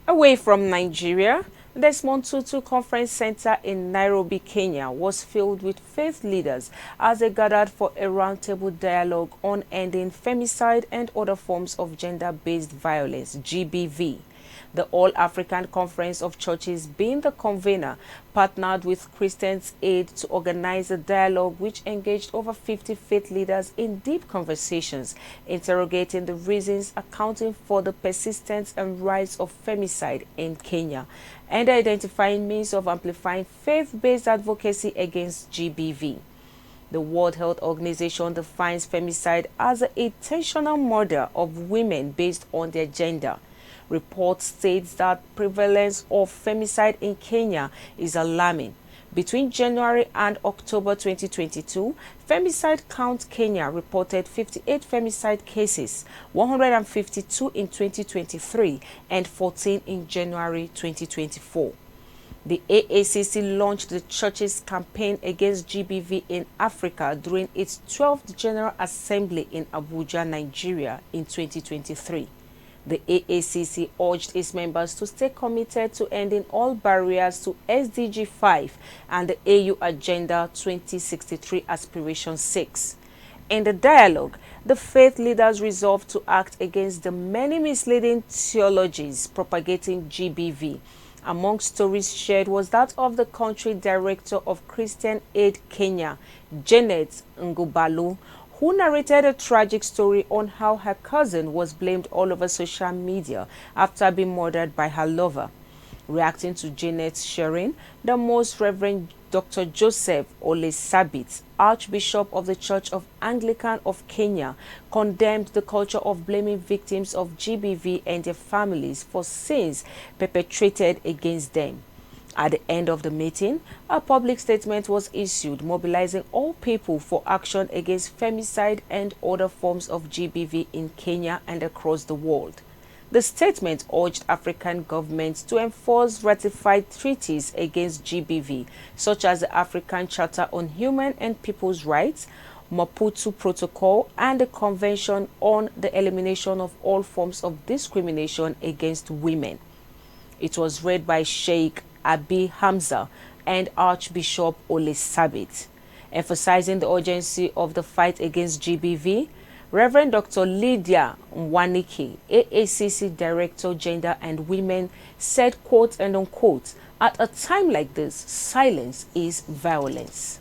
Away from Nigeria, the Desmond Tutu Conference Center in Nairobi, Kenya was filled with faith leaders as they gathered for a roundtable dialogue on ending femicide and other forms of gender-based violence, GBV. The All-African Conference of Churches, being the convener, partnered with Christians Aid to organize a dialogue which engaged over 50 faith leaders in deep conversations, interrogating the reasons accounting for the persistence and rise of femicide in Kenya, and identifying means of amplifying faith-based advocacy against GBV. The World Health Organization defines femicide as the intentional murder of women based on their gender. Report states that prevalence of femicide in Kenya is alarming. Between January and October 2022, Femicide Count Kenya reported 58 femicide cases, 152 in 2023 and 14 in January 2024. The AACC launched the Church's campaign against GBV in Africa during its 12th General Assembly in Abuja, Nigeria in 2023. The AACC urged its members to stay committed to ending all barriers to SDG 5 and the AU Agenda 2063 Aspiration 6. In the dialogue, the faith leaders resolved to act against the many misleading theologies propagating GBV. Among stories shared was that of the country director of Christian Aid Kenya, Janet Ngubalu, who narrated a tragic story on how her cousin was blamed all over social media after being murdered by her lover. Reacting to Janet's sharing, the Most Reverend Dr. Joseph Olesabit, Archbishop of the Church of Anglican of Kenya, condemned the culture of blaming victims of GBV and their families for sins perpetrated against them. At the end of the meeting, a public statement was issued mobilizing all people for action against femicide and other forms of GBV in Kenya and across the world. The statement urged African governments to enforce ratified treaties against GBV, such as the African Charter on Human and People's Rights, Maputo Protocol, and the Convention on the Elimination of All Forms of Discrimination against Women. It was read by Sheikh Abi Hamza and Archbishop Olesabit. Emphasizing the urgency of the fight against GBV, Reverend Dr. Lydia Mwaniki, AACC Director, Gender and Women, said, quote and unquote, "At a time like this, silence is violence."